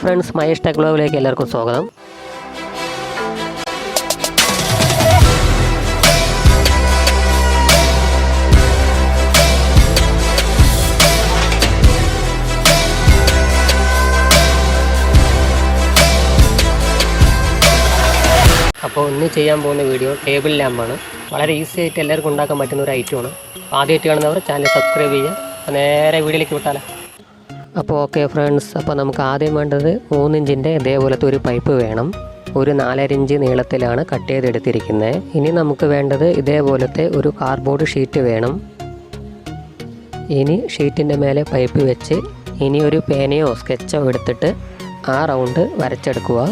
Friends, Mahesh tech വ്ലോഗിലേക്ക് എല്ലാവർക്കും സ്വാഗതം. അപ്പോൾ ഇന്ന് ചെയ്യാൻ പോകുന്ന വീഡിയോ ടേബിൾ ലാമ്പാണ്. വളരെ ഈസി ആയിട്ട് എല്ലാവർക്കും ഉണ്ടാക്കാൻ പറ്റുന്ന ഒരു ഐറ്റമാണ്. ആദ്യമായിട്ട് കാണുന്നവർ ചാനൽ സബ്സ്ക്രൈബ് ചെയ്യുക. അപ്പോൾ നേരെ വീഡിയോയിലേക്ക് വിട്ടാലോ. അപ്പോൾ ഓക്കെ ഫ്രണ്ട്സ്, അപ്പോൾ നമുക്ക് ആദ്യം വേണ്ടത് 3 ഇഞ്ചിൻ്റെ ഇതേപോലത്തെ ഒരു പൈപ്പ് വേണം. ഒരു 4.5 ഇഞ്ച് നീളത്തിലാണ് കട്ട് ചെയ്തെടുത്തിരിക്കുന്നത്. ഇനി നമുക്ക് വേണ്ടത് ഇതേപോലത്തെ ഒരു കാർഡ്ബോർഡ് ഷീറ്റ് വേണം. ഇനി ഷീറ്റിൻ്റെ മേലെ പൈപ്പ് വെച്ച് ഇനി ഒരു പേനയോ സ്കെച്ചോ എടുത്തിട്ട് ആ റൗണ്ട് വരച്ചെടുക്കുക.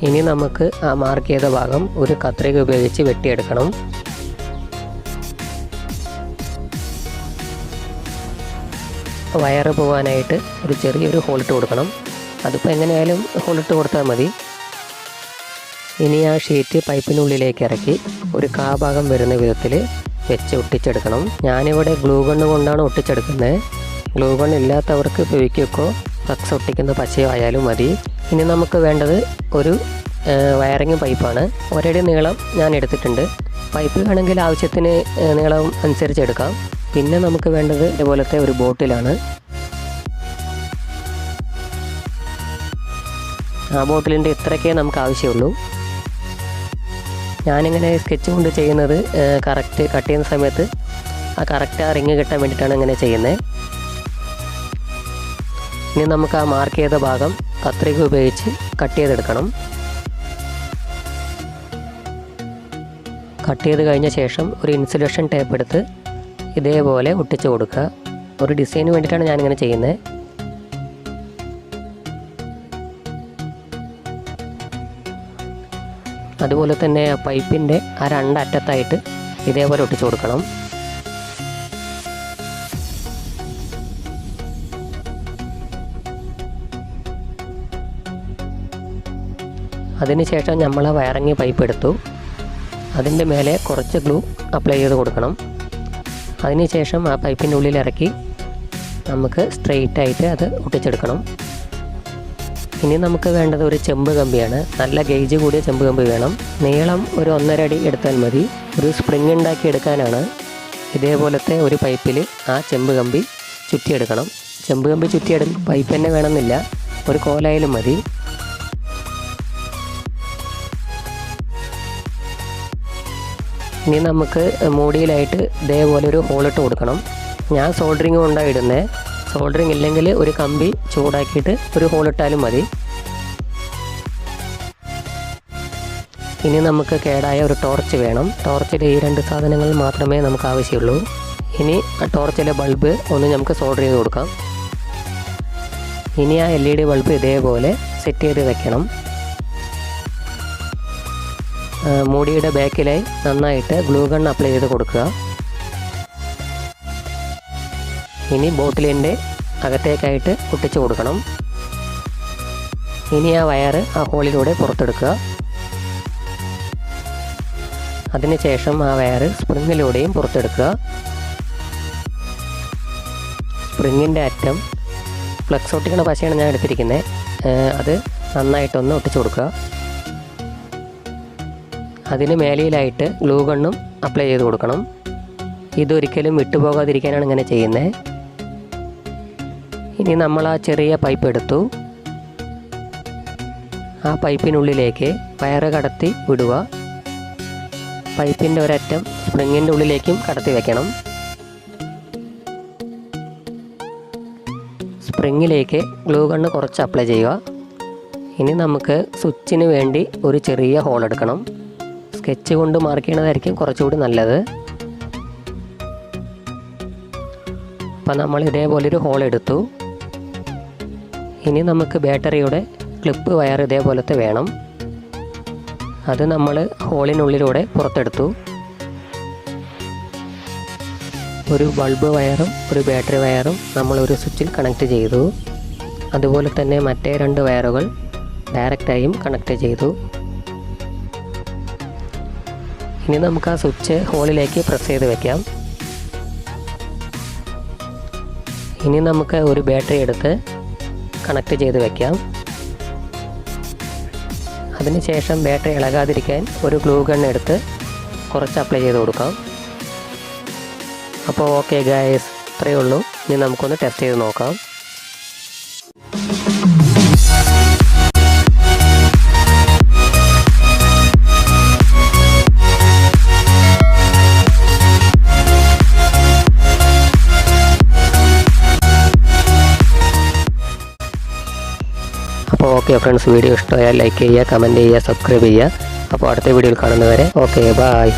ഇനി നമുക്ക് ആ മാർക്ക് ചെയ്ത ഭാഗം ഒരു കത്രിക ഉപയോഗിച്ച് വെട്ടിയെടുക്കണം. വയറ് പോകാനായിട്ട് ഒരു ചെറിയൊരു ഹോളിട്ട് കൊടുക്കണം. അതിപ്പോൾ എങ്ങനെയായാലും ഹോളിട്ട് കൊടുത്താൽ മതി. ഇനി ആ ഷീറ്റ് പൈപ്പിനുള്ളിലേക്ക് ഇറക്കി ഒരു കാഭാഗം വരുന്ന വിധത്തിൽ വെച്ച് ഒട്ടിച്ചെടുക്കണം. ഞാനിവിടെ ഗ്ലൂ ഗണ്ണ് കൊണ്ടാണ് ഒട്ടിച്ചെടുക്കുന്നത്. ഗ്ലൂ ഗൺ ഇല്ലാത്തവർക്ക് ഫെവിക്വിക്കോ ഫ്ലക്സ് ഒട്ടിക്കുന്ന പശയോ ആയാലും മതി. ഇനി നമുക്ക് വേണ്ടത് ഒരു വയറിങ് പൈപ്പാണ്. ഒരടി നീളം ഞാൻ എടുത്തിട്ടുണ്ട്. പൈപ്പ് വേണമെങ്കിൽ ആവശ്യത്തിന് നീളം അനുസരിച്ച് എടുക്കാം. പിന്നെ നമുക്ക് വേണ്ടത് ഇതുപോലത്തെ ഒരു ബോട്ടിലാണ്. ആ ബോട്ടിലിൻ്റെ ഇത്രയ്ക്കേ നമുക്ക് ആവശ്യമുള്ളൂ. ഞാനിങ്ങനെ സ്കെച്ച് കൊണ്ട് ചെയ്യുന്നത് കറക്റ്റ് കട്ട് ചെയ്യുന്ന സമയത്ത് ആ റിങ് കിട്ടാൻ വേണ്ടിയിട്ടാണ് ഇങ്ങനെ ചെയ്യുന്നത്. ഇനി നമുക്ക് ആ മാർക്ക് ചെയ്ത ഭാഗം കത്രിക ഉപയോഗിച്ച് കട്ട് ചെയ്തെടുക്കണം. കട്ട് ചെയ്ത് കഴിഞ്ഞ ശേഷം ഒരു ഇൻസുലേഷൻ ടേപ്പ് എടുത്ത് ഇതേപോലെ ഒട്ടിച്ച് കൊടുക്കുക. ഒരു ഡിസൈന് വേണ്ടിയിട്ടാണ് ഞാനിങ്ങനെ ചെയ്യുന്നത്. അതുപോലെ തന്നെ പൈപ്പിൻ്റെ ആ 2 അറ്റത്തായിട്ട് ഇതേപോലെ ഒട്ടിച്ച് കൊടുക്കണം. അതിനുശേഷം നമ്മൾ ആ വയറിങ് പൈപ്പ് എടുത്തു. അതിൻ്റെ മേലെ കുറച്ച് ഗ്ലൂ അപ്ലൈ ചെയ്ത് കൊടുക്കണം. അതിനുശേഷം ആ പൈപ്പിൻ്റെ ഉള്ളിൽ ഇറക്കി നമുക്ക് സ്ട്രെയിറ്റ് ആയിട്ട് അത് ഒട്ടിച്ചെടുക്കണം. ഇനി നമുക്ക് വേണ്ടത് ഒരു ചെമ്പ് കമ്പിയാണ്. നല്ല ഗേജ് കൂടിയ ചെമ്പ് കമ്പി വേണം. നീളം ഒരു 1.5 അടി എടുത്താൽ മതി. ഒരു സ്പ്രിങ് ഉണ്ടാക്കി എടുക്കാനാണ്. ഇതേപോലത്തെ ഒരു പൈപ്പിൽ ആ ചെമ്പ് കമ്പി ചുറ്റിയെടുക്കണം. ചെമ്പ് കമ്പി പൈപ്പ് തന്നെ വേണമെന്നില്ല, ഒരു കോലായാലും മതി. ഇനി നമുക്ക് മൂടിയിലായിട്ട് ഇതേപോലെ ഒരു ഹോളിട്ട് കൊടുക്കണം. ഞാൻ സോൾഡറിങ് കൊണ്ടാണ് ഇടുന്നത്. സോൾഡറിങ് ഇല്ലെങ്കിൽ ഒരു കമ്പി ചൂടാക്കിയിട്ട് ഒരു ഹോളിട്ടാലും മതി. ഇനി നമുക്ക് കേടായ ഒരു ടോർച്ച് വേണം. ടോർച്ചിൽ ഈ 2 സാധനങ്ങൾ മാത്രമേ നമുക്ക് ആവശ്യമുള്ളൂ. ഇനി ആ ടോർച്ചിലെ ബൾബ് ഒന്ന് നമുക്ക് സോൾഡർ ചെയ്ത് കൊടുക്കാം. ഇനി ആ LED ബൾബ് ഇതേപോലെ സെറ്റ് ചെയ്ത് വെക്കണം. മൂടിയുടെ ബാക്കിലായി നന്നായിട്ട് ഗ്ലൂ ഗൺ അപ്ലൈ ചെയ്ത് കൊടുക്കുക. ഇനി ബോട്ടിലിൻ്റെ അകത്തേക്കായിട്ട് ഒട്ടിച്ച് കൊടുക്കണം. ഇനി ആ വയറ് ആ ഹോളിലൂടെ പുറത്തെടുക്കുക. അതിനുശേഷം ആ വയറ് സ്പ്രിങ്ങിലൂടെയും പുറത്തെടുക്കുക. സ്പ്രിങ്ങിൻ്റെ അറ്റം ഫ്ലക്സ് ഒട്ടിക്കുന്ന പശയാണ് ഞാൻ എടുത്തിരിക്കുന്നത്. അത് നന്നായിട്ടൊന്ന് ഒട്ടിച്ച് കൊടുക്കുക. അതിന് മേലയിലായിട്ട് ഗ്ലൂ ഗണ്ണും അപ്ലൈ ചെയ്ത് കൊടുക്കണം. ഇതൊരിക്കലും വിട്ടുപോകാതിരിക്കാനാണ് ഇങ്ങനെ ചെയ്യുന്നത്. ഇനി നമ്മൾ ആ ചെറിയ പൈപ്പ് എടുത്തു. ആ പൈപ്പിനുള്ളിലേക്ക് വയറ് കടത്തി വിടുക. പൈപ്പിൻ്റെ ഒരറ്റം സ്പ്രിങ്ങിൻ്റെ ഉള്ളിലേക്കും കടത്തി വയ്ക്കണം. സ്പ്രിങ്ങിലേക്ക് ഗ്ലൂ ഗണ്ണ് കുറച്ച് അപ്ലൈ ചെയ്യുക. ഇനി നമുക്ക് സ്വിച്ചിന് വേണ്ടി ഒരു ചെറിയ ഹോൾ എടുക്കണം. സ്കെച്ച് കൊണ്ട് മാർക്ക് ചെയ്യണതായിരിക്കും കുറച്ചുകൂടി നല്ലത്. അപ്പം നമ്മൾ ഇതേപോലൊരു ഹോൾ എടുത്തു. ഇനി നമുക്ക് ബാറ്ററിയുടെ ക്ലിപ്പ് വയർ ഇതേപോലത്തെ വേണം. അത് നമ്മൾ ഹോളിനുള്ളിലൂടെ പുറത്തെടുത്തു. ഒരു ബൾബ് വയറും ഒരു ബാറ്ററി വയറും നമ്മളൊരു സ്വിച്ചിൽ കണക്ട് ചെയ്തു. അതുപോലെ തന്നെ മറ്റേ 2 വയറുകൾ ഡയറക്റ്റായും കണക്ട് ചെയ്തു. ഇനി നമുക്ക് ആ സ്വിച്ച് ഹോളിലേക്ക് പ്രസ് ചെയ്ത് വെക്കാം. ഇനി നമുക്ക് ഒരു ബാറ്ററി എടുത്ത് കണക്ട് ചെയ്ത് വെക്കാം. അതിനുശേഷം ബാറ്ററി ഇളകാതിരിക്കാൻ ഒരു ഗ്ലൂ ഗൺ എടുത്ത് കുറച്ച് അപ്ലൈ ചെയ്ത് കൊടുക്കാം. അപ്പോൾ ഓക്കെ ഗായ്സ്, ഇത്രയേ ഉള്ളൂ. ഇനി നമുക്കൊന്ന് ടെസ്റ്റ് ചെയ്ത് നോക്കാം. അപ്പോൾ ഓക്കെ ഫ്രണ്ട്സ്, വീഡിയോ ഇഷ്ടമായാൽ ലൈക്ക് ചെയ്യുക, കമൻറ്റ് ചെയ്യുക, സബ്സ്ക്രൈബ് ചെയ്യുക. അപ്പോൾ അടുത്ത വീഡിയോയിൽ കാണുന്നവരെ ഓക്കെ, ബൈ.